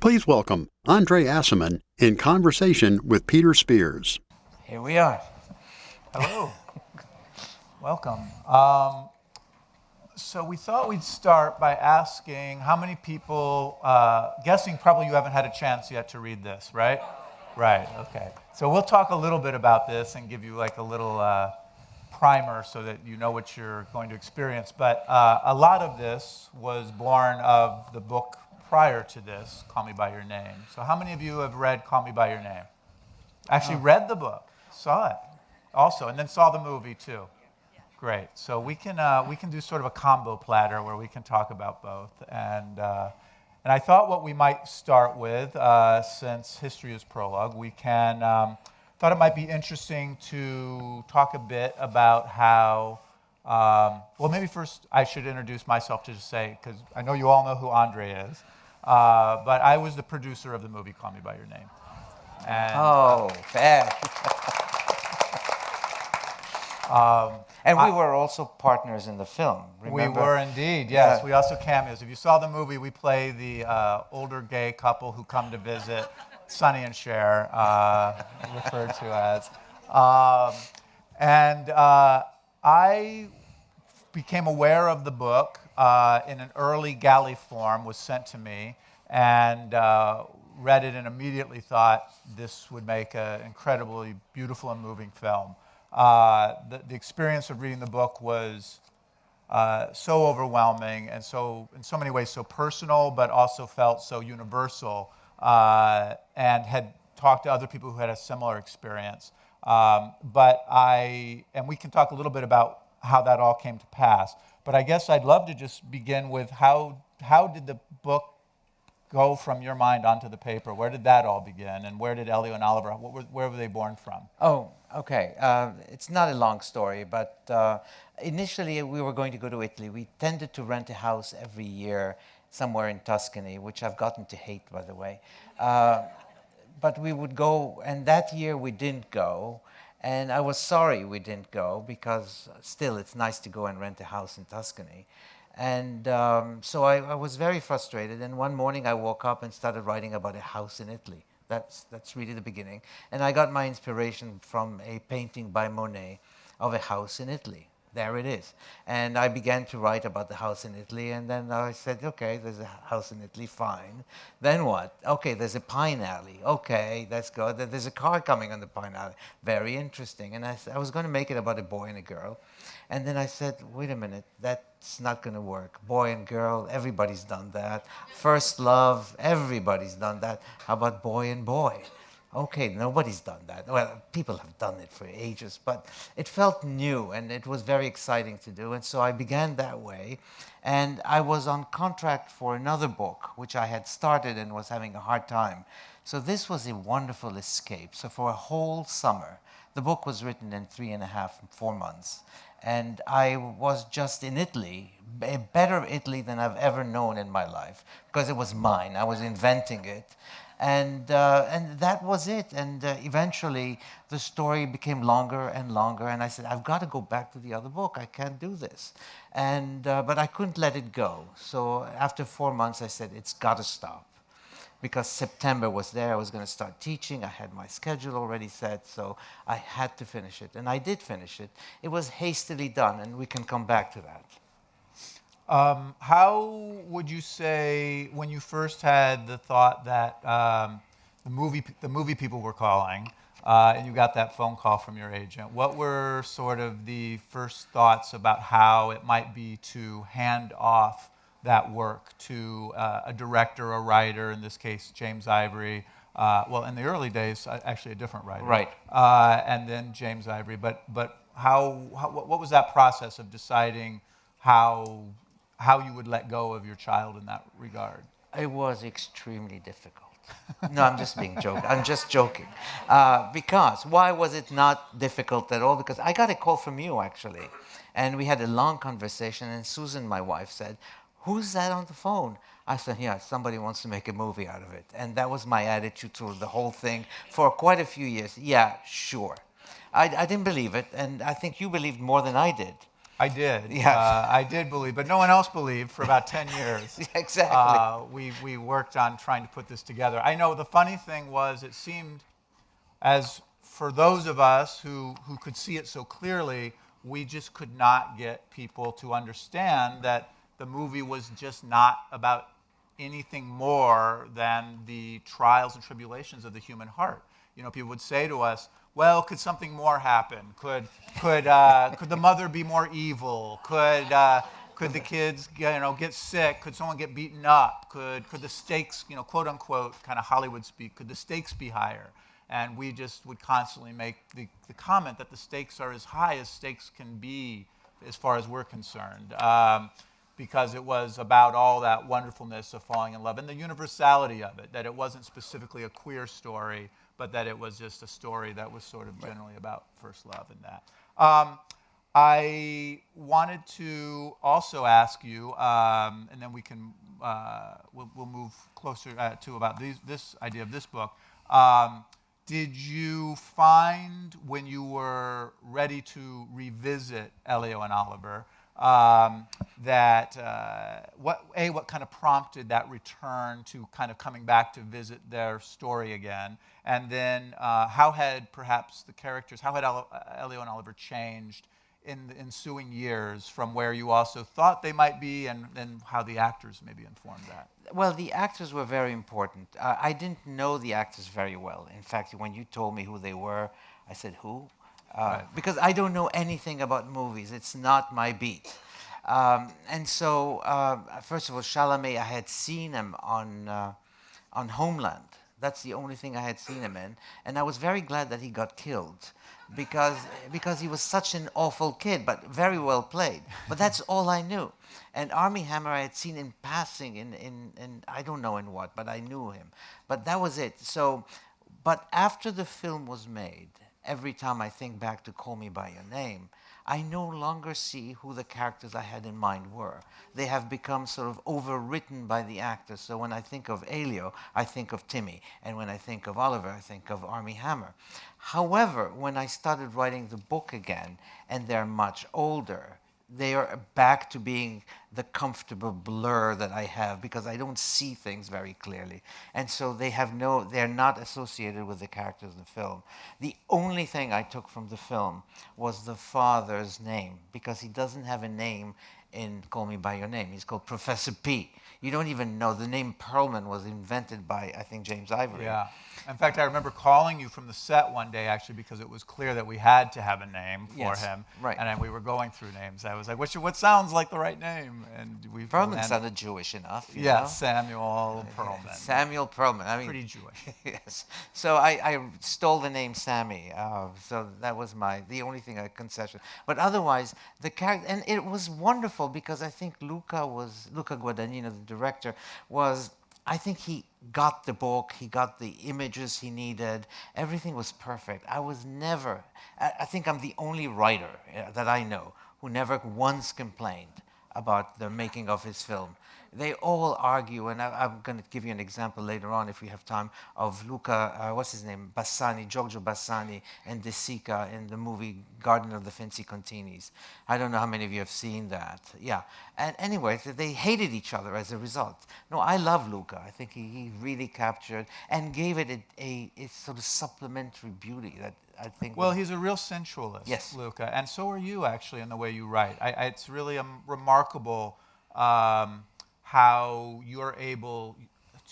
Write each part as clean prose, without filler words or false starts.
Please welcome Andre Aciman in conversation with Peter Spears. Here we are. Hello. Welcome. So we thought we'd start by asking how many people, guessing probably you haven't had a chance yet to read this, right? Right, okay. So we'll talk a little bit about this and give you like a little primer so that you know what you're going to experience. But a lot of this was born of the book prior to this, Call Me By Your Name. So how many of you have read Call Me By Your Name? Actually read the book, saw it also, and then saw the movie too. Great. So we can do sort of a combo platter where we can talk about both. And I thought what we might start with, since history is prologue, we can thought it might be interesting to talk a bit about how. Well, maybe first I should introduce myself to just say, because I know you all know who Andre is, but I was the producer of the movie Call Me By Your Name. And, fair. And we were also partners in the film, remember? We were indeed, yes. Yeah. We also cameos. If you saw the movie, we play the older gay couple who come to visit, Sonny and Cher, referred to as. I became aware of the book in an early galley form, was sent to me, and read it and immediately thought this would make an incredibly beautiful and moving film. The experience of reading the book was so overwhelming and so, in so many ways, so personal, but also felt so universal, and had talked to other people who had a similar experience. And we can talk a little bit about how that all came to pass. But I guess I'd love to just begin with how did the book go from your mind onto the paper? Where did that all begin? And where did Elio and Oliver, where were they born from? Oh, okay. It's not a long story, but initially we were going to go to Italy. We tended to rent a house every year somewhere in Tuscany, which I've gotten to hate, by the way. But we would go, and that year we didn't go. And I was sorry we didn't go, because still it's nice to go and rent a house in Tuscany. And so I was very frustrated, and one morning I woke up and started writing about a house in Italy. That's really the beginning. And I got my inspiration from a painting by Monet of a house in Italy. There it is. And I began to write about the house in Italy, and then I said, okay, there's a house in Italy, fine. Then what? Okay, there's a pine alley. Okay, that's good. There's a car coming on the pine alley. Very interesting. And I was going to make it about a boy and a girl. And then I said, wait a minute, that's not going to work. Boy and girl, everybody's done that. First love, everybody's done that. How about boy and boy? Okay, nobody's done that. Well, people have done it for ages, but it felt new, and it was very exciting to do. And so I began that way. And I was on contract for another book, which I had started and was having a hard time. So this was a wonderful escape. So for a whole summer, the book was written in 3.5, 4 months. And I was just in Italy, a better Italy than I've ever known in my life, because it was mine. I was inventing it. And that was it. And eventually, the story became longer and longer. And I said, I've got to go back to the other book. I can't do this. But I couldn't let it go. So after 4 months, I said, it's got to stop. Because September was there, I was going to start teaching. I had my schedule already set, so I had to finish it. And I did finish it. It was hastily done, and we can come back to that. How would you say, when you first had the thought that the movie people were calling, and you got that phone call from your agent, what were sort of the first thoughts about how it might be to hand off that work to a director, a writer, in this case, James Ivory? Well, in the early days, actually a different writer. Right. And then James Ivory. But what was that process of deciding how you would let go of your child in that regard? It was extremely difficult. No, I'm just being joking. I'm just joking. Because why was it not difficult at all? Because I got a call from you, actually. And we had a long conversation, and Susan, my wife, said, who's that on the phone? I said, yeah, somebody wants to make a movie out of it. And that was my attitude toward the whole thing for quite a few years. Yeah, sure. I didn't believe it, and I think you believed more than I did. I did. Yeah. I did believe, but no one else believed for about 10 years. Yeah, exactly. We worked on trying to put this together. I know the funny thing was it seemed as for those of us who could see it so clearly, we just could not get people to understand that the movie was just not about anything more than the trials and tribulations of the human heart. You know, people would say to us, well, could something more happen? Could the mother be more evil? Could the kids get sick? Could someone get beaten up? Could the stakes, quote unquote, kind of Hollywood speak, could the stakes be higher? And we just would constantly make the comment that the stakes are as high as stakes can be as far as we're concerned. Because it was about all that wonderfulness of falling in love and the universality of it, that it wasn't specifically a queer story, but that it was just a story that was sort of generally about first love and that. I wanted to also ask you, and then we can we'll move closer to about this idea of this book. Did you find when you were ready to revisit Elio and Oliver that what kind of prompted that return to kind of coming back to visit their story again, and then how had perhaps the characters, how had Elio and Oliver changed in the ensuing years from where you also thought they might be, and then how the actors maybe informed that? Well, the actors were very important. I didn't know the actors very well. In fact, when you told me who they were, I said, who? Right. Because I don't know anything about movies. It's not my beat. And so, first of all, Chalamet, I had seen him on Homeland. That's the only thing I had seen him in. And I was very glad that he got killed because he was such an awful kid, but very well played. But that's all I knew. And Armie Hammer I had seen in passing in I don't know in what, but I knew him. But that was it. So, but after the film was made, every time I think back to Call Me By Your Name, I no longer see who the characters I had in mind were. They have become sort of overwritten by the actors. So when I think of Elio, I think of Timmy. And when I think of Oliver, I think of Armie Hammer. However, when I started writing the book again, and they're much older, they are back to being the comfortable blur that I have because I don't see things very clearly. And so they're not associated with the characters in the film. The only thing I took from the film was the father's name, because he doesn't have a name in Call Me By Your Name. He's called Professor P. You don't even know. The name Perlman was invented by, I think, James Ivory. Yeah. In fact, I remember calling you from the set one day, actually, because it was clear that we had to have a name for him. Right. And then we were going through names. I was like, what sounds like the right name? And Perlman sounded Jewish enough. You yeah, know? Samuel Perlman. Samuel Perlman. I mean, pretty Jewish. Yes. So I stole the name Sammy. So that was the only thing I concession. But otherwise, the character, and it was wonderful because I think Luca Guadagnino, the director, I think he got the book, he got the images he needed, everything was perfect. I think I'm the only writer that I know who never once complained about the making of his film. They all argue, and I'm going to give you an example later on if we have time, of Luca, Giorgio Bassani, and De Sica in the movie Garden of the Finzi Continis. I don't know how many of you have seen that. Yeah. And anyway, they hated each other as a result. No, I love Luca. I think he really captured and gave it a sort of supplementary beauty that I think... Well, he's a real sensualist, yes. Luca. And so are you, actually, in the way you write. It's really remarkable how you're able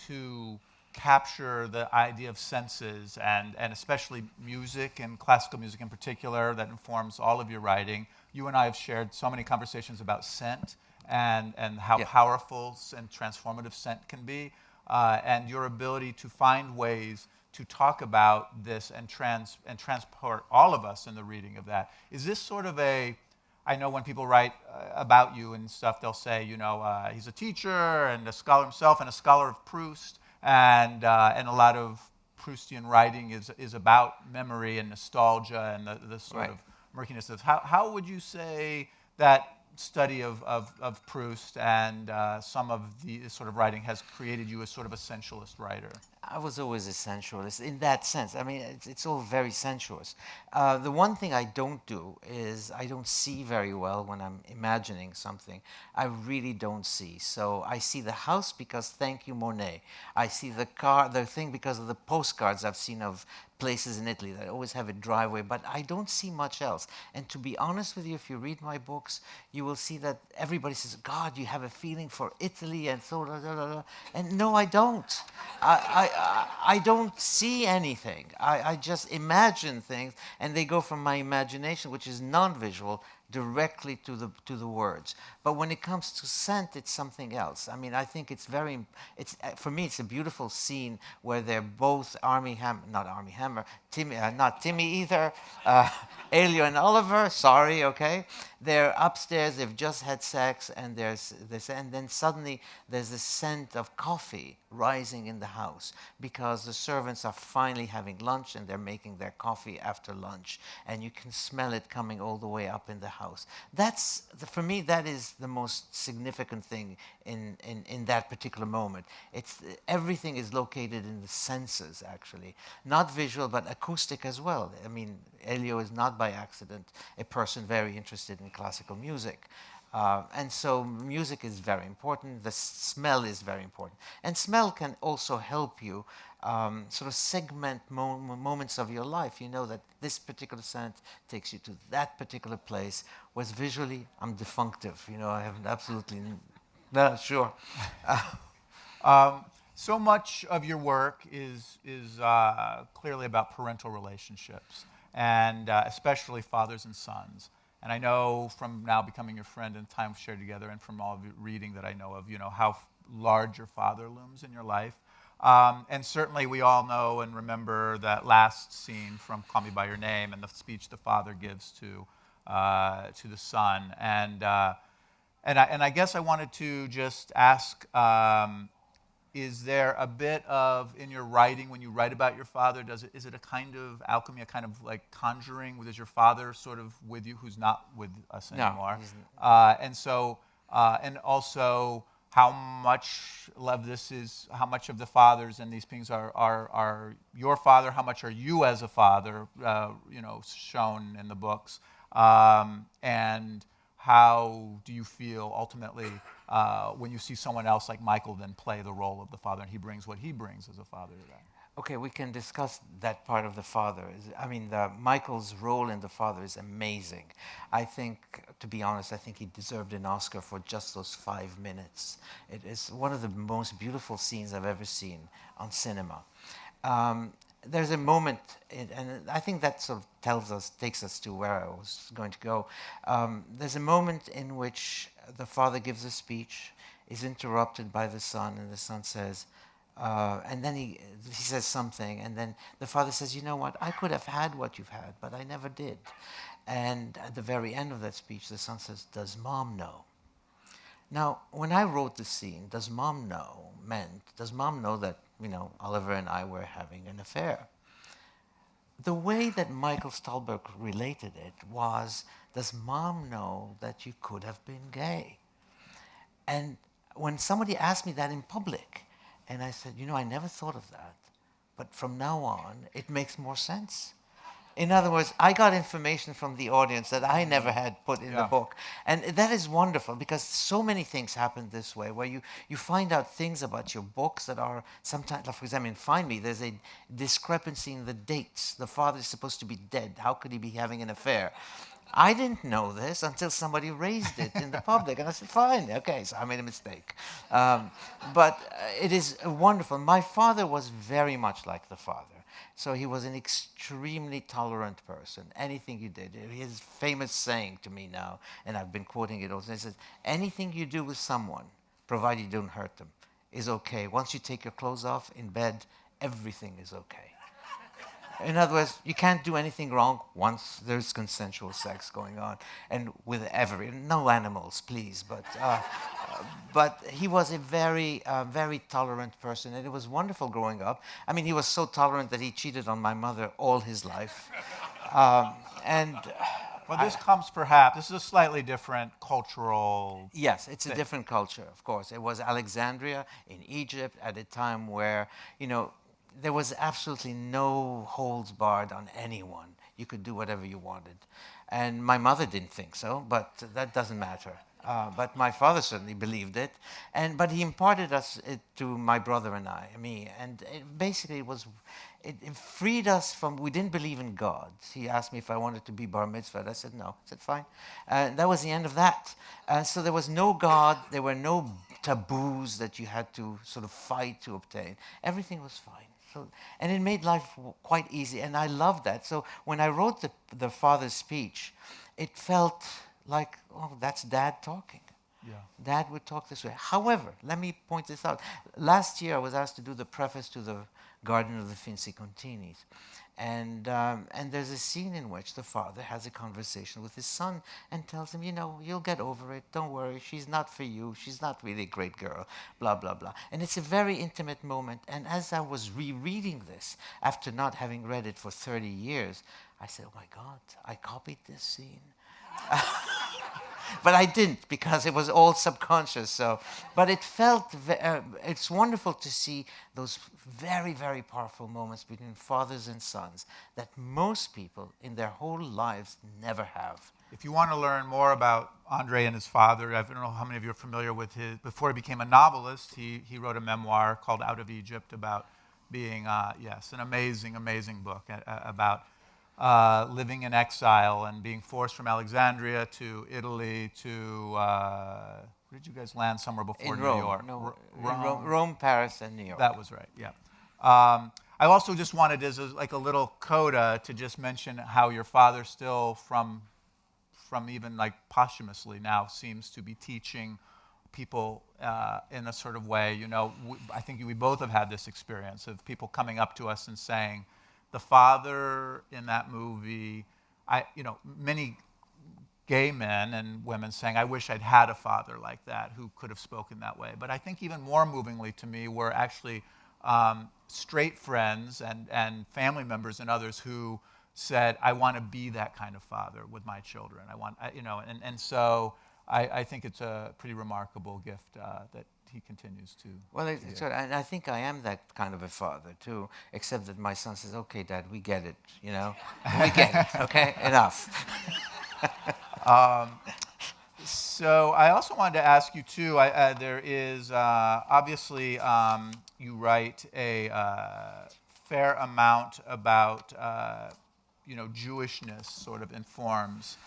to capture the idea of senses, and especially music, and classical music in particular, that informs all of your writing. You and I have shared so many conversations about scent and how powerful and transformative scent can be, and your ability to find ways to talk about this and transport all of us in the reading of that. Is this sort of I know when people write about you and stuff, they'll say, he's a teacher and a scholar himself and a scholar of Proust, and a lot of Proustian writing is about memory and nostalgia and the sort of murkiness of how would you say that study of Proust and some of the sort of writing has created you as sort of a sensualist writer? I was always a sensualist in that sense. I mean, it's all very sensuous. The one thing I don't do is I don't see very well when I'm imagining something. I really don't see. So I see the house because thank you, Monet. I see the car, the thing because of the postcards I've seen of places in Italy that always have a driveway, but I don't see much else. And to be honest with you, if you read my books, you will see that everybody says, God, you have a feeling for Italy and so, da, da, da, da. And no, I don't. I don't see anything. I just imagine things, and they go from my imagination, which is non-visual, directly to the words. But when it comes to scent, it's something else. I mean, I think it's very, for me, it's a beautiful scene where they're both not Armie Hammer, not Timmy either, Elio and Oliver, sorry, okay? They're upstairs, they've just had sex, and there's this, and then suddenly there's a scent of coffee rising in the house because the servants are finally having lunch and they're making their coffee after lunch, and you can smell it coming all the way up in the house. For me, that is the most significant thing in that particular moment. Everything is located in the senses, actually. Not visual, but acoustic as well. I mean, Elio is not by accident a person very interested in classical music. And so music is very important. The smell is very important. And smell can also help you sort of segment moments of your life. You know that this particular scent takes you to that particular place, whereas visually, I'm defunctive. You know, I have absolutely, no, sure. So much of your work is clearly about parental relationships, and especially fathers and sons. And I know from now becoming your friend and time shared together, and from all of your reading that I know of, you know how large your father looms in your life. And certainly we all know and remember that last scene from Call Me by Your Name and the speech the father gives to the son. And I guess I wanted to just ask. Is there a bit of, in your writing, when you write about your father, is it a kind of alchemy, a kind of like conjuring? Is your father sort of with you, who's not with us anymore? And also, how much of this is, how much of the fathers and these things are your father? How much are you as a father, shown in the books? And how do you feel ultimately when you see someone else like Michael then play the role of the father, and he brings what he brings as a father to that? Okay, we can discuss that part of the father. I mean, Michael's role in the father is amazing. I think, to be honest, I think he deserved an Oscar for just those 5 minutes. It is one of the most beautiful scenes I've ever seen on cinema. There's a moment, and I think that sort of takes us to where I was going to go. There's a moment in which the father gives a speech, is interrupted by the son, and the son says, and then he says something, and then the father says, you know what, I could have had what you've had, but I never did. And at the very end of that speech, the son says, does mom know? Now, when I wrote the scene, does mom know that, Oliver and I were having an affair? The way that Michael Stolberg related it was, does mom know that you could have been gay? And when somebody asked me that in public, and I said, I never thought of that, but from now on, it makes more sense. In other words, I got information from the audience that I never had put in the book. And that is wonderful because so many things happen this way, where you find out things about your books that are sometimes, like for example, in Find Me, there's a discrepancy in the dates. The father is supposed to be dead. How could he be having an affair? I didn't know this until somebody raised it in the public. And I said, fine, okay, so I made a mistake. But it is wonderful. My father was very much like the father. So he was an extremely tolerant person. Anything you did, his famous saying to me now, and I've been quoting it also, he says, anything you do with someone, provided you don't hurt them, is okay. Once you take your clothes off in bed, everything is okay. In other words, you can't do anything wrong once there's consensual sex going on, and with no animals, please. But he was a very tolerant person, and it was wonderful growing up. I mean, he was so tolerant that he cheated on my mother all his life, and. Well, this is a slightly different cultural. Yes, it's a different culture, of course. It was Alexandria in Egypt at a time where, there was absolutely no holds barred on anyone. You could do whatever you wanted. And my mother didn't think so, but that doesn't matter. But my father certainly believed it, but he imparted it to my brother and me, and basically it freed us from. We didn't believe in God. He asked me if I wanted to be bar mitzvahed. I said no. I said fine. That was the end of that. So there was no God. There were no taboos that you had to sort of fight to obtain. Everything was fine. So, and it made life quite easy, and I loved that. So when I wrote the father's speech, it felt like, oh, that's Dad talking. Yeah. Dad would talk this way. However, let me point this out. Last year, I was asked to do the preface to the Garden of the Finzi Continis. And there's a scene in which the father has a conversation with his son and tells him, you'll get over it. Don't worry. She's not for you. She's not really a great girl. Blah, blah, blah. And it's a very intimate moment. And as I was rereading this, after not having read it for 30 years, I said, oh my God, I copied this scene. But I didn't, because it was all subconscious. So, but it felt, it's wonderful to see those very, very powerful moments between fathers and sons that most people in their whole lives never have. If you want to learn more about Andre and his father, I don't know how many of you are familiar with before he became a novelist, he wrote a memoir called Out of Egypt about being, an amazing, amazing book about living in exile and being forced from Alexandria to Italy to, where did you guys land? Somewhere before in New Rome. York? No, Rome, Paris, and New York. That was right, yeah. I also just wanted, as like a little coda, to just mention how your father still, from even like posthumously now, seems to be teaching people in a sort of way. I think we both have had this experience of people coming up to us and saying, the father in that movie, many gay men and women saying, I wish I'd had a father like that who could have spoken that way. But I think even more movingly to me were actually straight friends and family members and others who said, I want to be that kind of father with my children. So I think it's a pretty remarkable gift that he continues to. Well, and I think I am that kind of a father too, except that my son says, okay, Dad, we get it, we get it, okay, enough. So I also wanted to ask you too, there is, obviously, you write a fair amount about, Jewishness sort of informs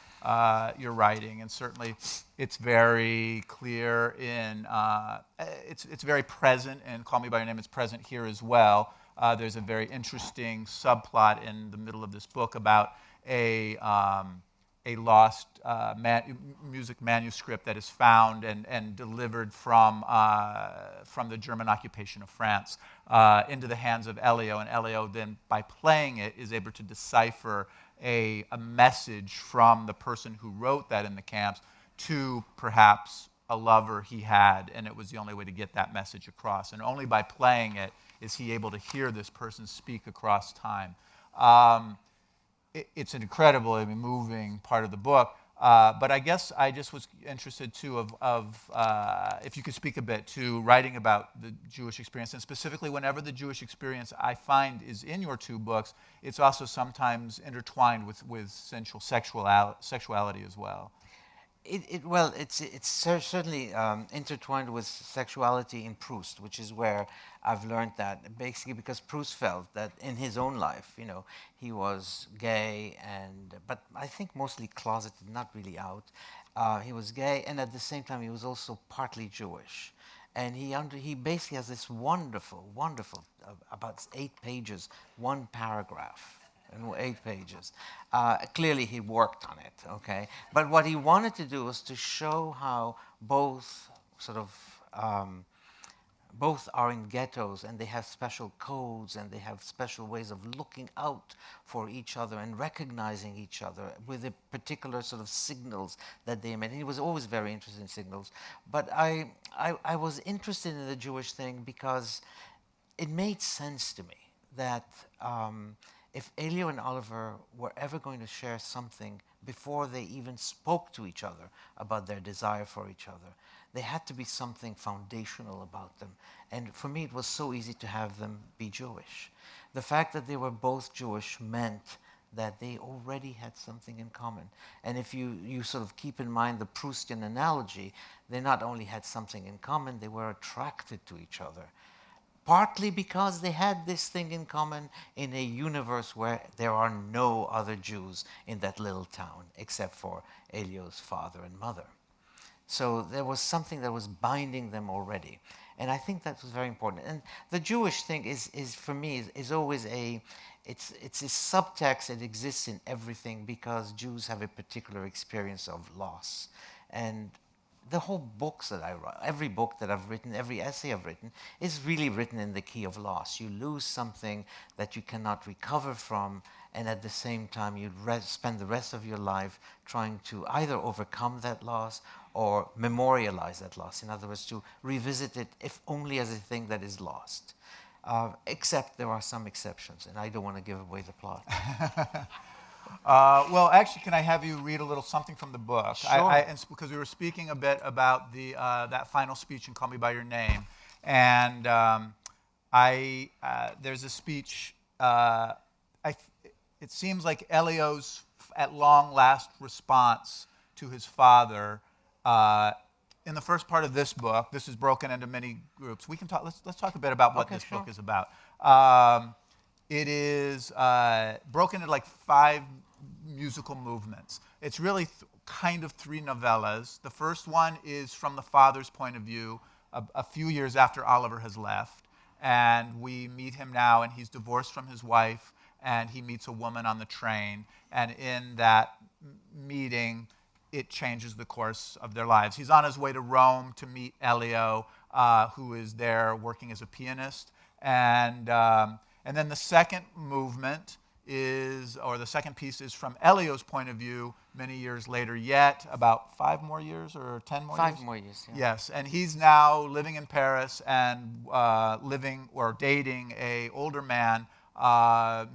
your writing, and certainly it's very clear it's very present in Call Me By Your Name. It's present here as well. There's a very interesting subplot in the middle of this book about a lost music manuscript that is found and delivered from the German occupation of France into the hands of Elio, and Elio then, by playing it, is able to decipher a message from the person who wrote that in the camps to perhaps a lover he had, and it was the only way to get that message across. And only by playing it is he able to hear this person speak across time. It's an incredibly moving part of the book, but I guess I just was interested too of if you could speak a bit to writing about the Jewish experience, and specifically whenever the Jewish experience I find is in your two books, it's also sometimes intertwined with sensual sexuality as well. It's certainly intertwined with sexuality in Proust, which is where I've learned that, basically because Proust felt that in his own life, he was gay, but I think mostly closeted, not really out. He was gay, and at the same time, he was also partly Jewish. And he basically has this wonderful, about 8 pages, one paragraph. In 8 pages. Clearly he worked on it, okay? But what he wanted to do was to show how both are in ghettos, and they have special codes, and they have special ways of looking out for each other and recognizing each other with a particular sort of signals that they made. And he was always very interested in signals. But I was interested in the Jewish thing because it made sense to me that if Elio and Oliver were ever going to share something before they even spoke to each other about their desire for each other. There had to be something foundational about them. And for me, it was so easy to have them be Jewish. The fact that they were both Jewish meant that they already had something in common. And if you sort of keep in mind the Proustian analogy, they not only had something in common, they were attracted to each other. Partly because they had this thing in common in a universe where there are no other Jews in that little town except for Elio's father and mother. So there was something that was binding them already. And I think that was very important. And the Jewish thing is for me, is always it's a subtext that exists in everything because Jews have a particular experience of loss. And the whole books that I write, every book that I've written, every essay I've written, is really written in the key of loss. You lose something that you cannot recover from, and at the same time you spend the rest of your life trying to either overcome that loss or memorialize that loss. In other words, to revisit it, if only as a thing that is lost. Except there are some exceptions, and I don't want to give away the plot. Well, actually, can I have you read a little something from the book? Sure. Because we were speaking a bit about that final speech in Call Me By Your Name. And there's a speech, it seems like Elio's at long last response to his father. In the first part of this book, this is broken into many groups. We can talk. Let's talk a bit about what this book is about. It is broken into like 5 musical movements. It's really kind of 3 novellas. The first one is from the father's point of view, a few years after Oliver has left. And we meet him now, and he's divorced from his wife, and he meets a woman on the train. And in that meeting, it changes the course of their lives. He's on his way to Rome to meet Elio, who is there working as a pianist. And then the second movement the second piece is from Elio's point of view many years later yet, about 5 more years or 10 more years? 5 more years, yeah. Yes, and he's now living in Paris and living or dating an older man,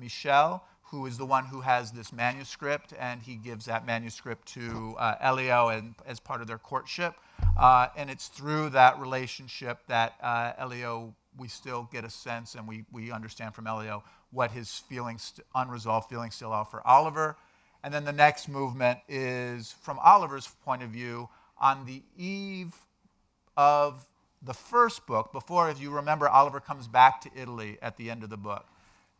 Michel, who is the one who has this manuscript, and he gives that manuscript to Elio as part of their courtship. And it's through that relationship that Elio, we still get a sense, and we understand from Elio what his feelings, unresolved feelings still are for Oliver. And then the next movement is from Oliver's point of view on the eve of the first book, before, if you remember, Oliver comes back to Italy at the end of the book.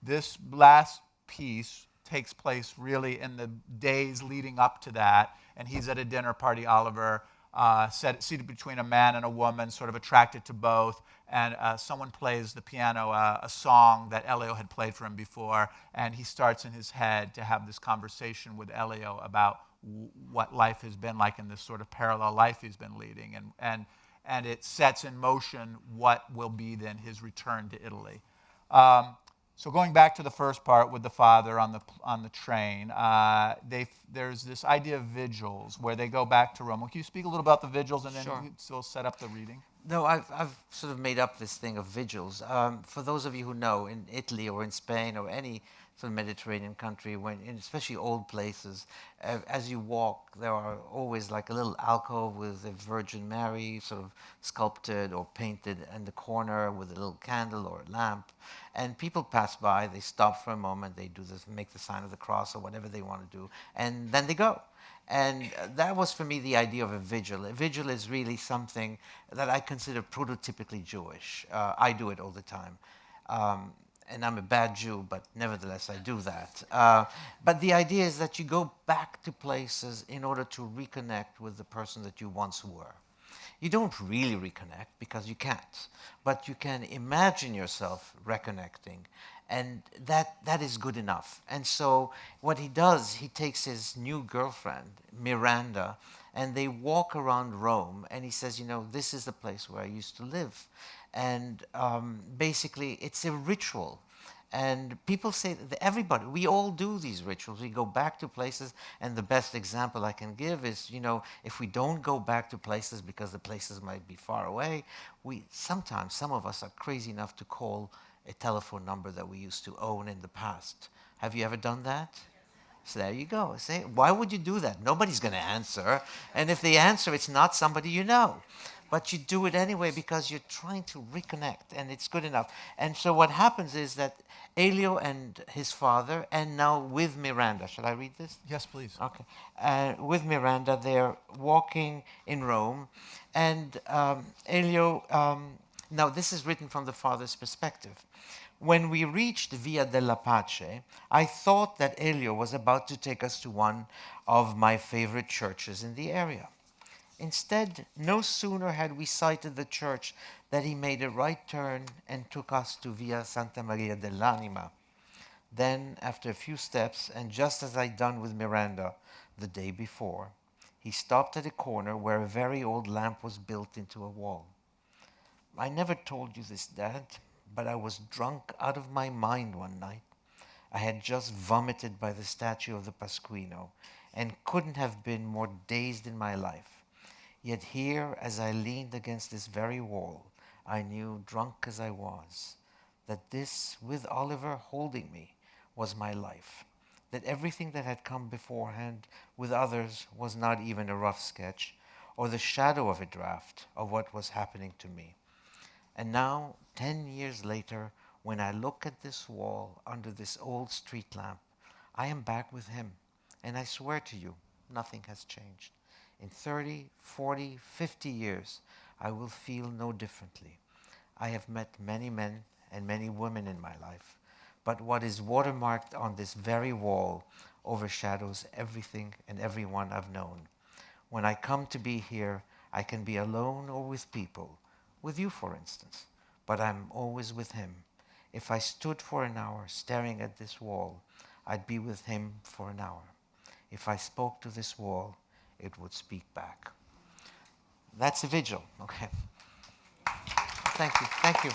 This last piece takes place really in the days leading up to that, and he's at a dinner party, Oliver, seated between a man and a woman, sort of attracted to both, and someone plays the piano, a song that Elio had played for him before, and he starts in his head to have this conversation with Elio about what life has been like in this sort of parallel life he's been leading, and it sets in motion what will be then his return to Italy. So going back to the first part with the father on the train, there's this idea of vigils where they go back to Rome. Can you speak a little about the vigils, and then we'll set up the reading? No, I've sort of made up this thing of vigils. For those of you who know, in Italy or in Spain or any sort of Mediterranean country, especially old places, as you walk, there are always like a little alcove with a Virgin Mary sort of sculpted or painted in the corner with a little candle or a lamp. And people pass by, they stop for a moment, they do this, make the sign of the cross or whatever they want to do, and then they go. And that was for me the idea of a vigil. A vigil is really something that I consider prototypically Jewish. I do it all the time. And I'm a bad Jew, but nevertheless I do that. But the idea is that you go back to places in order to reconnect with the person that you once were. You don't really reconnect because you can't, but you can imagine yourself reconnecting, and that is good enough. And so what he does, he takes his new girlfriend, Miranda, and they walk around Rome, and he says, this is the place where I used to live. And basically, it's a ritual. And people say that everybody, we all do these rituals. We go back to places, and the best example I can give is, if we don't go back to places because the places might be far away, sometimes some of us are crazy enough to call a telephone number that we used to own in the past. Have you ever done that? So there you go. Say, why would you do that? Nobody's going to answer. And if they answer, it's not somebody you know. But you do it anyway because you're trying to reconnect, and it's good enough. And so what happens is that Elio and his father, and now with Miranda, shall I read this? Yes, please. Okay. With Miranda, they're walking in Rome, and Elio, now this is written from the father's perspective. When we reached Via della Pace, I thought that Elio was about to take us to one of my favorite churches in the area. Instead, no sooner had we sighted the church that he made a right turn and took us to Via Santa Maria dell'Anima. Then, after a few steps, and just as I'd done with Miranda the day before, he stopped at a corner where a very old lamp was built into a wall. I never told you this, Dad, but I was drunk out of my mind one night. I had just vomited by the statue of the Pasquino and couldn't have been more dazed in my life. Yet here, as I leaned against this very wall, I knew, drunk as I was, that this, with Oliver holding me, was my life. That everything that had come beforehand with others was not even a rough sketch or the shadow of a draft of what was happening to me. And now, 10 years later, when I look at this wall under this old street lamp, I am back with him. And I swear to you, nothing has changed. In 30, 40, 50 years, I will feel no differently. I have met many men and many women in my life, but what is watermarked on this very wall overshadows everything and everyone I've known. When I come to be here, I can be alone or with people, with you, for instance, but I'm always with him. If I stood for an hour staring at this wall, I'd be with him for an hour. If I spoke to this wall, it would speak back. That's a vigil, okay? Thank you, thank you.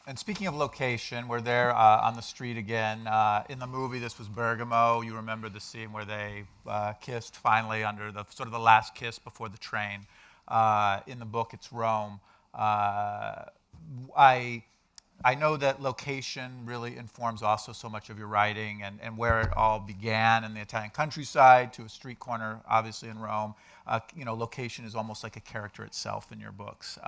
And speaking of location, we're there on the street again. In the movie, this was Bergamo. You remember the scene where they kissed finally under the sort of the last kiss before the train. In the book, it's Rome. I know that location really informs also so much of your writing and where it all began in the Italian countryside to a street corner, obviously in Rome. Location is almost like a character itself in your books.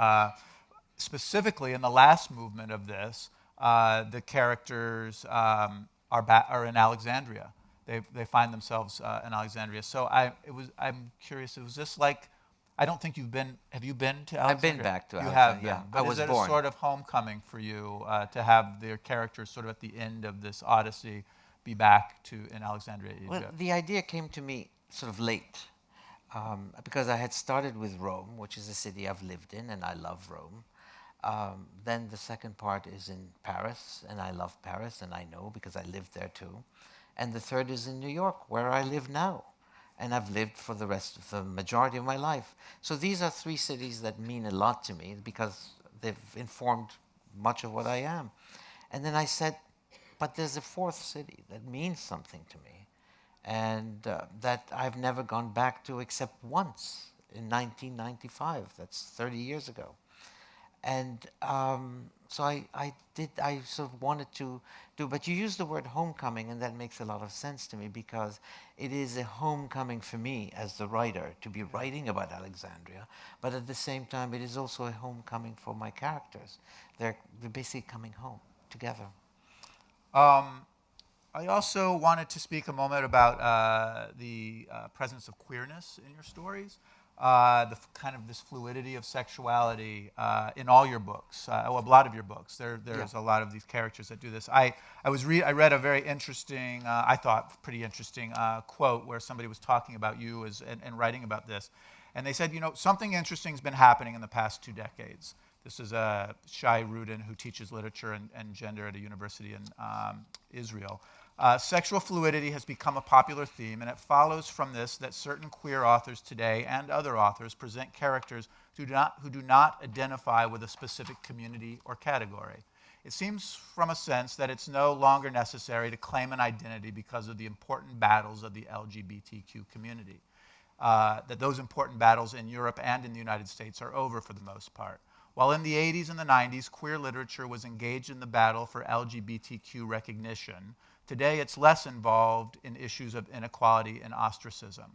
Specifically, in the last movement of this, the characters are in Alexandria. They find themselves in Alexandria. So I'm curious, was this like, I don't think have you been to Alexandria? I've been back to Alexandria. Alexandria, You have been. yeah. But I was is it born. a sort of homecoming for you to have their characters sort of at the end of this odyssey be back in Alexandria, Egypt? Well, the idea came to me sort of late because I had started with Rome, which is a city I've lived in, and I love Rome. Then the second part is in Paris, and I love Paris, and I know because I lived there too. And the third is in New York, where I live now. And I've lived for the rest of the majority of my life. So these are three cities that mean a lot to me because they've informed much of what I am. And then I said, but there's a fourth city that means something to me and that I've never gone back to except once in 1995. That's 30 years ago. And so I sort of wanted to do, but you use the word homecoming, and that makes a lot of sense to me because it is a homecoming for me as the writer to be writing about Alexandria, but at the same time, it is also a homecoming for my characters. They're basically coming home together. I also wanted to speak a moment about the presence of queerness in your stories. Kind of this fluidity of sexuality in all your books, a lot of your books. There's a lot of these characters that do this. I read a very interesting, I thought pretty interesting quote where somebody was talking about you and writing about this, and they said, something interesting has been happening in the past 2 decades. This is Shai Rudin, who teaches literature and gender at a university in Israel. Sexual fluidity has become a popular theme, and it follows from this that certain queer authors today and other authors present characters who do not identify with a specific community or category. It seems from a sense that it's no longer necessary to claim an identity because of the important battles of the LGBTQ community. That those important battles in Europe and in the United States are over for the most part. While in the 80s and the 90s, queer literature was engaged in the battle for LGBTQ recognition, today it's less involved in issues of inequality and ostracism.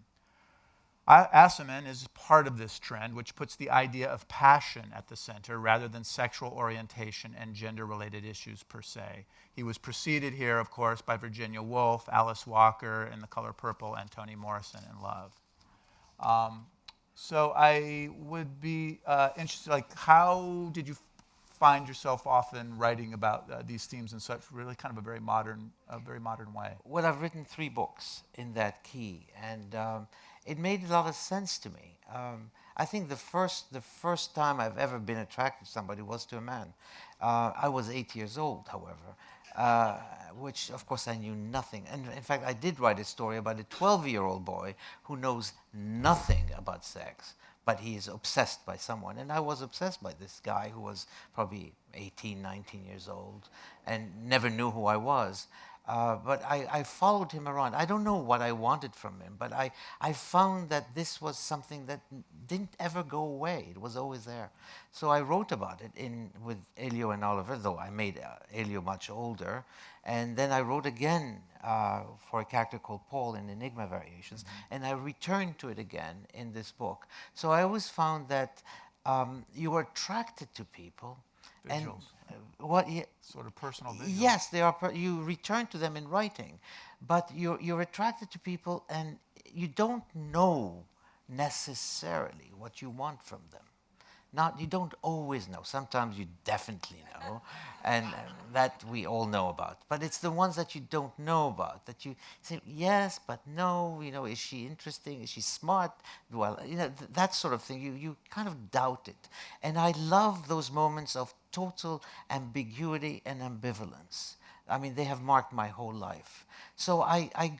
Aciman is part of this trend, which puts the idea of passion at the center rather than sexual orientation and gender-related issues per se. He was preceded here, of course, by Virginia Woolf, Alice Walker in The Color Purple, and Toni Morrison in Love. So I would be interested, like, how did you find yourself often writing about these themes in such really kind of a very modern way? Well, I've written 3 books in that key, and it made a lot of sense to me. I think the first time I've ever been attracted to somebody was to a man. I was 8 years old, however, which of course I knew nothing. And in fact, I did write a story about a 12-year-old boy who knows nothing about sex, but he is obsessed by someone. And I was obsessed by this guy who was probably 18, 19 years old and never knew who I was. But I followed him around. I don't know what I wanted from him, but I found that this was something that didn't ever go away. It was always there. So I wrote about it with Elio and Oliver, though I made Elio much older. And then I wrote again for a character called Paul in Enigma Variations, and I returned to it again in this book. So I always found that you were attracted to people. Visuals. And sort of personal visuals. yes, they are. You return to them in writing, but you're attracted to people, and you don't know necessarily what you want from them. You don't always know. Sometimes you definitely know, and that we all know about. But it's the ones that you don't know about that you say yes, but no. You know, is she interesting? Is she smart? Well, you know, that sort of thing. You kind of doubt it, and I love those moments of total ambiguity and ambivalence. I mean, they have marked my whole life. So I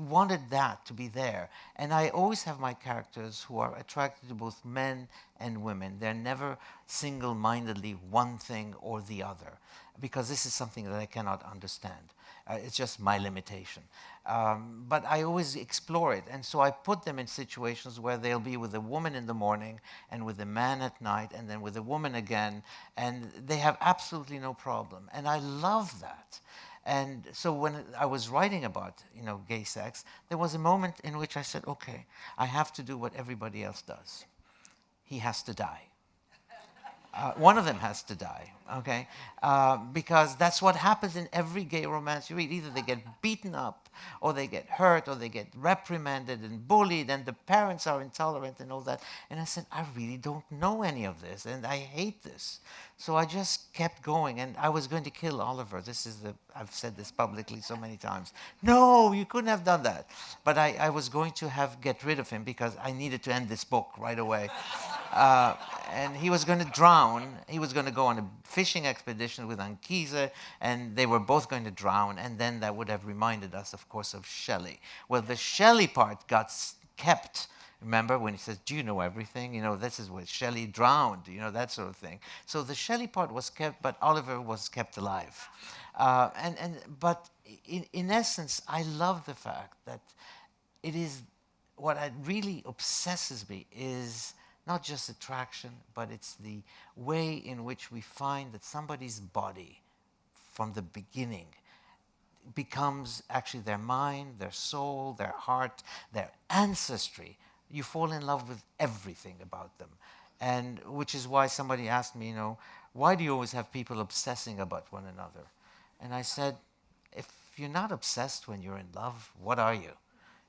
wanted that to be there. And I always have my characters who are attracted to both men and women. They're never single-mindedly one thing or the other, because this is something that I cannot understand. It's just my limitation. But I always explore it. And so I put them in situations where they'll be with a woman in the morning and with a man at night and then with a woman again. And they have absolutely no problem. And I love that. And so when I was writing about, you know, gay sex, there was a moment in which I said, okay, I have to do what everybody else does. He has to die. One of them has to die, okay? Because that's what happens in every gay romance you read. Either they get beaten up, or they get hurt, or they get reprimanded and bullied, and the parents are intolerant and all that. And I said, I really don't know any of this, and I hate this. So I just kept going, and I was going to kill Oliver. I've said this publicly so many times. No, you couldn't have done that. But I was going to get rid of him because I needed to end this book right away. And he was going to drown. He was going to go on a fishing expedition with Anchise, and they were both going to drown, and then that would have reminded us, of course, of Shelley. Well, the Shelley part got kept. Remember when he says, do you know everything? You know, this is where Shelley drowned, you know, that sort of thing. So the Shelley part was kept, but Oliver was kept alive. But in essence, I love the fact that it is, what really obsesses me is not just attraction, but it's the way in which we find that somebody's body from the beginning becomes actually their mind, their soul, their heart, their ancestry. You fall in love with everything about them. And which is why somebody asked me, you know, why do you always have people obsessing about one another? And I said, if you're not obsessed when you're in love, what are you?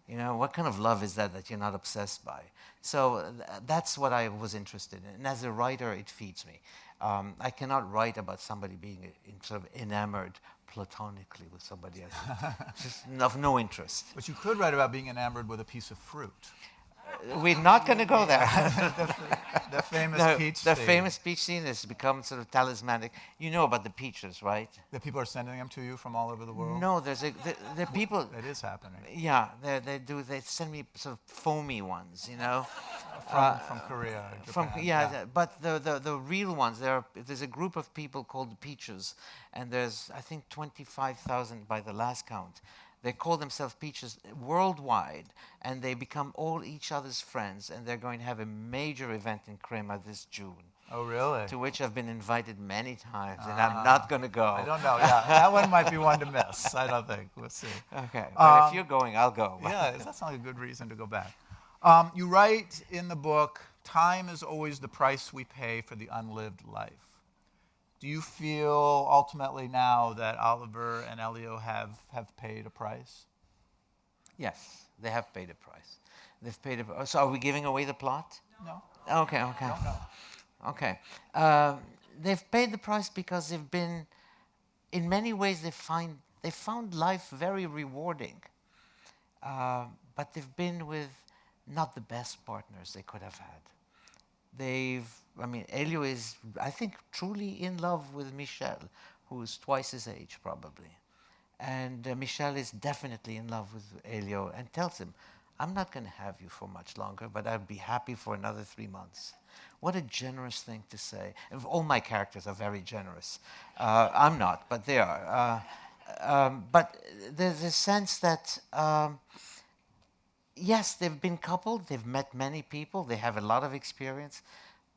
You know, what kind of love is that you're not obsessed by? So that's what I was interested in. And as a writer, it feeds me. I cannot write about somebody being sort of enamored platonically with somebody else. Just of no interest. But you could write about being enamored with a piece of fruit. We're not going to go there. The famous peach scene. The famous peach scene has become sort of talismanic. You know about the peaches, right? The people are sending them to you from all over the world? No, the people... It is happening. Yeah, they send me sort of foamy ones, you know. From Korea, Japan. Yeah, but the real ones, there's a group of people called the Peaches, and there's, I think, 25,000 by the last count. They call themselves Peaches worldwide, and they become all each other's friends, and they're going to have a major event in Crema this June. Oh, really? to which I've been invited many times, and I'm not going to go. I don't know. Yeah, that one might be one to miss. I don't think. We'll see. Okay, but if you're going, I'll go. Yeah, that sounds like a good reason to go back. You write in the book, time is always the price we pay for the unlived life. Do you feel ultimately now that Oliver and Elio have paid a price? Yes, they have paid a price. They've paid a. So are we giving away the plot? No. Okay. No. Okay. They've paid the price because they've been, in many ways, they found life very rewarding. But they've been with not the best partners they could have had. Elio is, I think, truly in love with Michelle, who is twice his age, probably. And Michelle is definitely in love with Elio and tells him, I'm not going to have you for much longer, but I'd be happy for another 3 months. What a generous thing to say. And all my characters are very generous. I'm not, but they are. But there's a sense that, yes, they've been coupled, they've met many people, they have a lot of experience,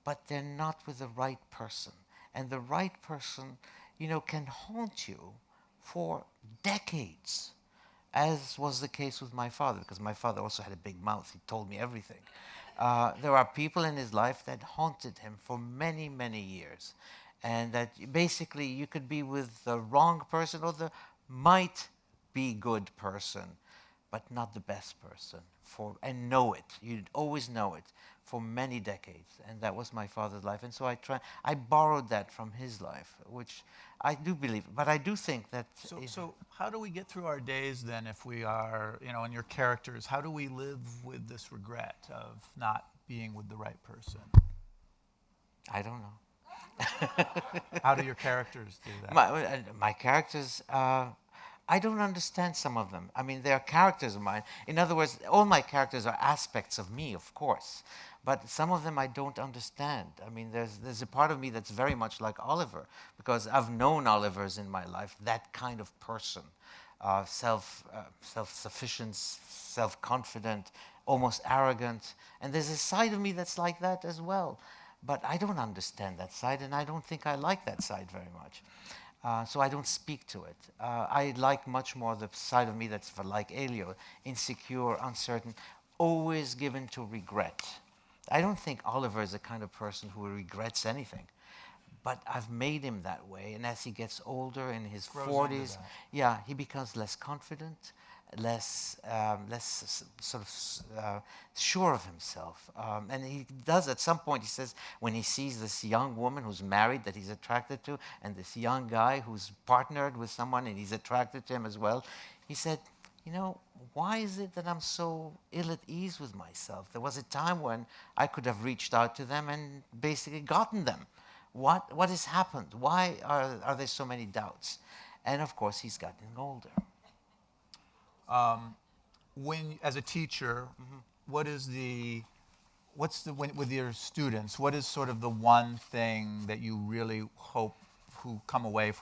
but they're not with the right person. And the right person, can haunt you for decades, as was the case with my father, because my father also had a big mouth. He told me everything. There are people in his life that haunted him for many, many years. And that basically you could be with the wrong person or the might be good person, but not the best person. And know it. You'd always know it for many decades. And that was my father's life. And so I borrowed that from his life, which I do believe. But I do think that... So how do we get through our days then if we are, in your characters, how do we live with this regret of not being with the right person? I don't know. How do your characters do that? My characters... I don't understand some of them. I mean, they are characters of mine. In other words, all my characters are aspects of me, of course. But some of them I don't understand. I mean, there's a part of me that's very much like Oliver, because I've known Olivers in my life, that kind of person. Self-sufficient, self-confident, almost arrogant. And there's a side of me that's like that as well. But I don't understand that side, and I don't think I like that side very much. So I don't speak to it. I like much more the side of me that's like Elio, insecure, uncertain, always given to regret. I don't think Oliver is the kind of person who regrets anything. But I've made him that way, and as he gets older, in his 40s, he becomes less confident, less sure of himself. And he does at some point, he says, when he sees this young woman who's married that he's attracted to, and this young guy who's partnered with someone and he's attracted to him as well, he said, why is it that I'm so ill at ease with myself? There was a time when I could have reached out to them and basically gotten them. What has happened? Why are there so many doubts? And of course, he's gotten older. When, as a teacher, with your students, what is sort of the one thing that you really hope who come away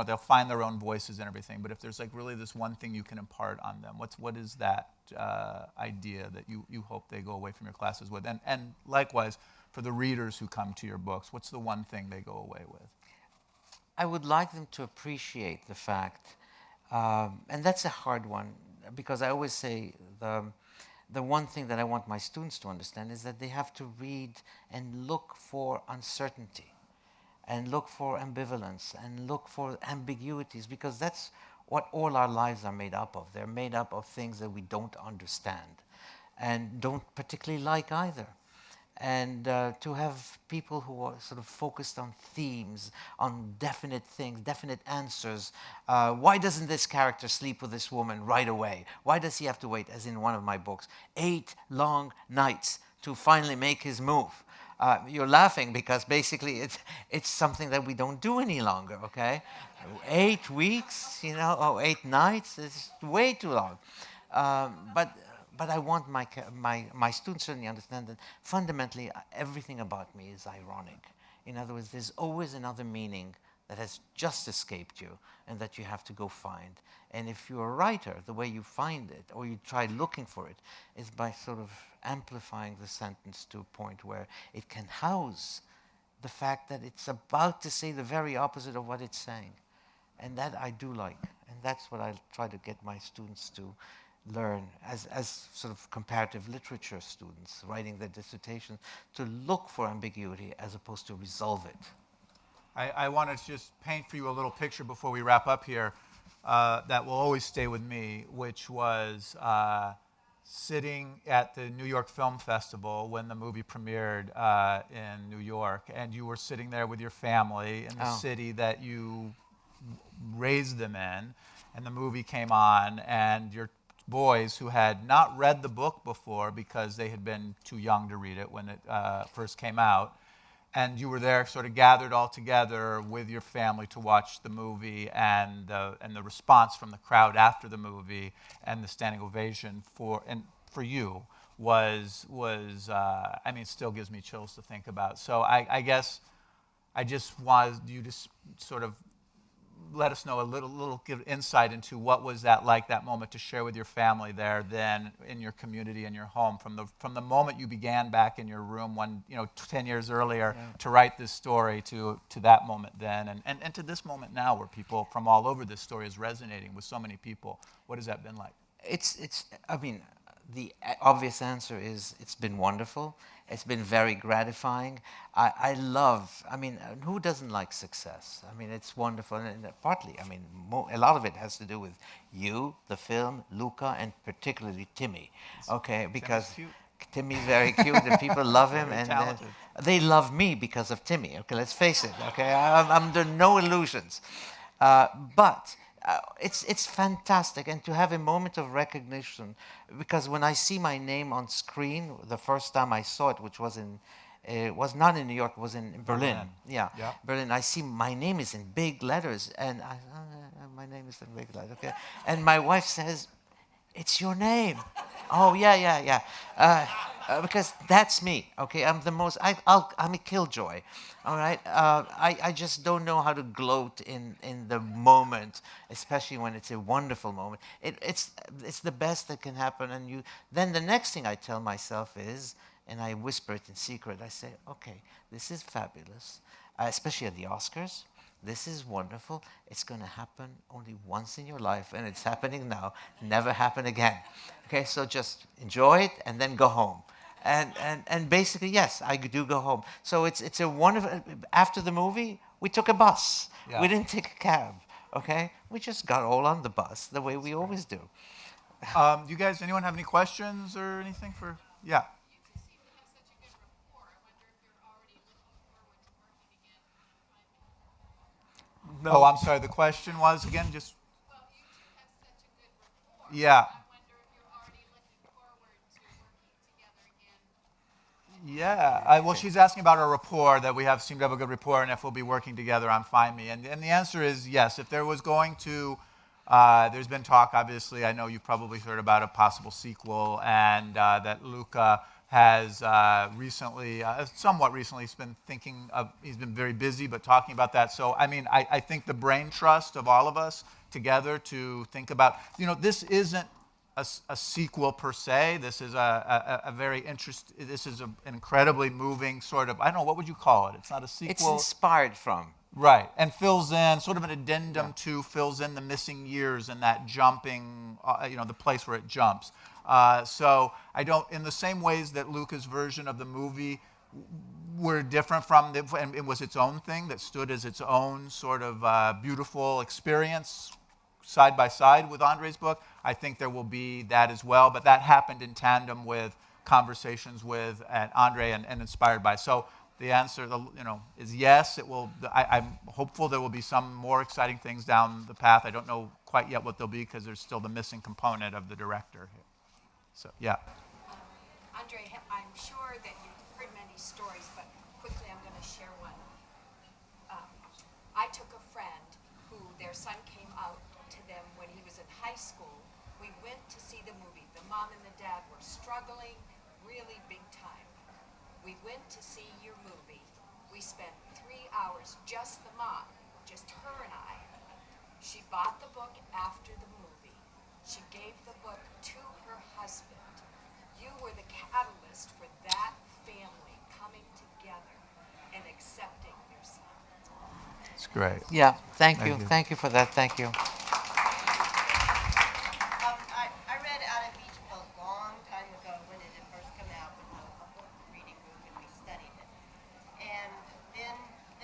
they'll find their own voices and everything, but if there's like really this one thing you can impart on them, what is that idea that you hope they go away from your classes with? And likewise, for the readers who come to your books, what's the one thing they go away with? I would like them to appreciate the fact, and that's a hard one, because I always say the one thing that I want my students to understand is that they have to read and look for uncertainty, and look for ambivalence, and look for ambiguities, because that's what all our lives are made up of. They're made up of things that we don't understand and don't particularly like either. And to have people who are sort of focused on themes, on definite things, definite answers. Why doesn't this character sleep with this woman right away? Why does he have to wait, as in one of my books, 8 long nights to finally make his move? You're laughing because basically it's something that we don't do any longer, okay? 8 weeks, 8 nights, it's way too long. But I want my students certainly understand that fundamentally everything about me is ironic. In other words, there's always another meaning that has just escaped you and that you have to go find. And if you're a writer, the way you find it, or you try looking for it, is by sort of amplifying the sentence to a point where it can house the fact that it's about to say the very opposite of what it's saying. And that I do like. And that's what I try to get my students to learn as sort of comparative literature students writing their dissertation, to look for ambiguity as opposed to resolve it. I want to just paint for you a little picture before we wrap up here that will always stay with me, which was sitting at the New York Film Festival when the movie premiered in New York, and you were sitting there with your family in the city that you raised them in, and the movie came on, and your boys, who had not read the book before because they had been too young to read it when it first came out, and you were there sort of gathered all together with your family to watch the movie, and the response from the crowd after the movie and the standing ovation for you was I mean, it still gives me chills to think about. So I guess I just wanted you to sort of let us know a little give insight into what was that like, that moment, to share with your family there then in your community, in your home, from the moment you began back in your room 10 years earlier to write this story to that moment then and to this moment now where people from all over this story is resonating with so many people. What has that been like? I mean, the obvious answer is it's been wonderful. It's been very gratifying. I mean, who doesn't like success? I mean, it's wonderful. And partly, I mean, a lot of it has to do with you, the film, Luca, and particularly Timmy. Okay, because Timmy's very cute and people love him. And they love me because of Timmy. Okay, let's face it. Okay, I'm under no illusions. But it's fantastic, and to have a moment of recognition, because when I see my name on screen, the first time I saw it, which was it was not in New York, it was in Berlin. Yeah, Berlin. I see my name is in big letters, and my name is in big letters. Okay, and my wife says, "It's your name." Oh yeah. Because that's me. Okay, I'm the most. I'm a killjoy. All right. I just don't know how to gloat in the moment, especially when it's a wonderful moment. It's the best that can happen, and then the next thing I tell myself is, and I whisper it in secret. I say, okay, this is fabulous, especially at the Oscars. This is wonderful. It's going to happen only once in your life, and it's happening now. Never happen again. Okay, so just enjoy it and then go home. And basically, yes, I do go home. So it's a wonderful. After the movie, we took a bus. Yeah. We didn't take a cab. Okay, we just got all on the bus the way we always do. You guys, anyone have any questions or anything for? Yeah. No. Oh, I'm sorry. The question was again just. Well, you two have such a good rapport. Yeah. I wonder if you're already looking forward to working together again. Yeah. Well, she's asking about our rapport, that we seem to have a good rapport, and if we'll be working together on Find Me. And the answer is yes. If there was going to, there's been talk, obviously, I know you've probably heard about a possible sequel, and that Luca has recently, somewhat recently, he's been very busy, but talking about that. So, I mean, I think the brain trust of all of us together to think about, this isn't a sequel per se. This is a very this is an incredibly moving sort of, I don't know, what would you call it? It's not a sequel. It's inspired from. Right, and fills in, sort of an addendum to, fills in the missing years and that jumping, the place where it jumps. So I don't, in the same ways that Luca's version of the movie were different from, and it was its own thing that stood as its own sort of beautiful experience side by side with Andre's book, I think there will be that as well. But that happened in tandem with conversations with Andre and inspired by. So the answer, is yes. It will. I'm hopeful there will be some more exciting things down the path. I don't know quite yet what they'll be because there's still the missing component of the director here. So yeah. Andre, I'm sure that you've heard many stories, but quickly I'm going to share one. I took a friend who their son came out to them when he was in high school. We went to see the movie. The mom and the dad were struggling really big time. We went to see your movie. We spent 3 hours, just the mom, just her and I. She bought the book after the movie. She gave the book to her husband. You were the catalyst for that family coming together and accepting It's great. Yeah, thank Thank you. you. Thank you for that. Thank you. I read Out of Each a long time ago when it had first come out with a book reading group and we studied it. And then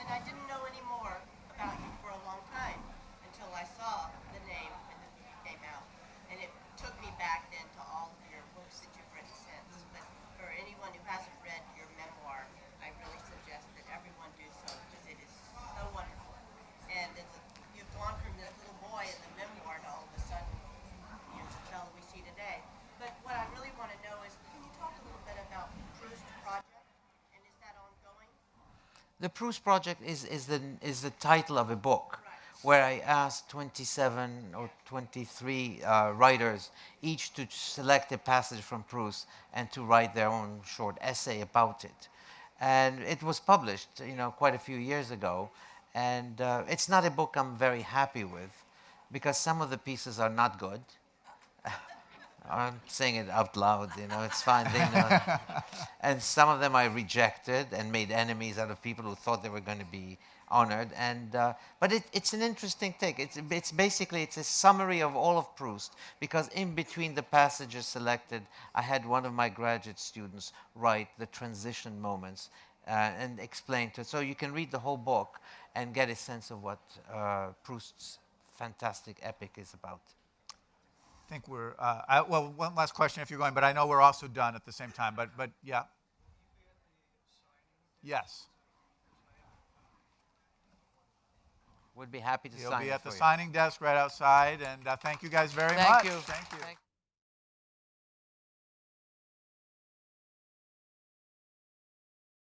I didn't know any more about you for a long time until I saw the name when the movie came out. And it took me back then to all of your books that you've written since. But for anyone who hasn't read your memoir, I really suggest that everyone do so because it is so wonderful. And you've gone from this little boy in the memoir to all of a sudden the fellow we see today. But what I really want to know is, can you talk a little bit about Proust Project, and is that ongoing? The Proust Project is the title of a book where I asked 27 or 23 writers each to select a passage from Proust and to write their own short essay about it. And it was published, quite a few years ago. And it's not a book I'm very happy with because some of the pieces are not good. I'm saying it out loud, it's fine, they know. And some of them I rejected and made enemies out of people who thought they were going to be honored. But it's an interesting take. It's basically a summary of all of Proust, because in between the passages selected, I had one of my graduate students write the transition moments and explain to it. So you can read the whole book and get a sense of what Proust's fantastic epic is about. I think we're, well, one last question if you're going, but I know we're also done at the same time, but yeah. Yes. Would be happy to You'll sign be it at the for you. signing desk right outside, and thank you guys very Thank much. you. Thank you.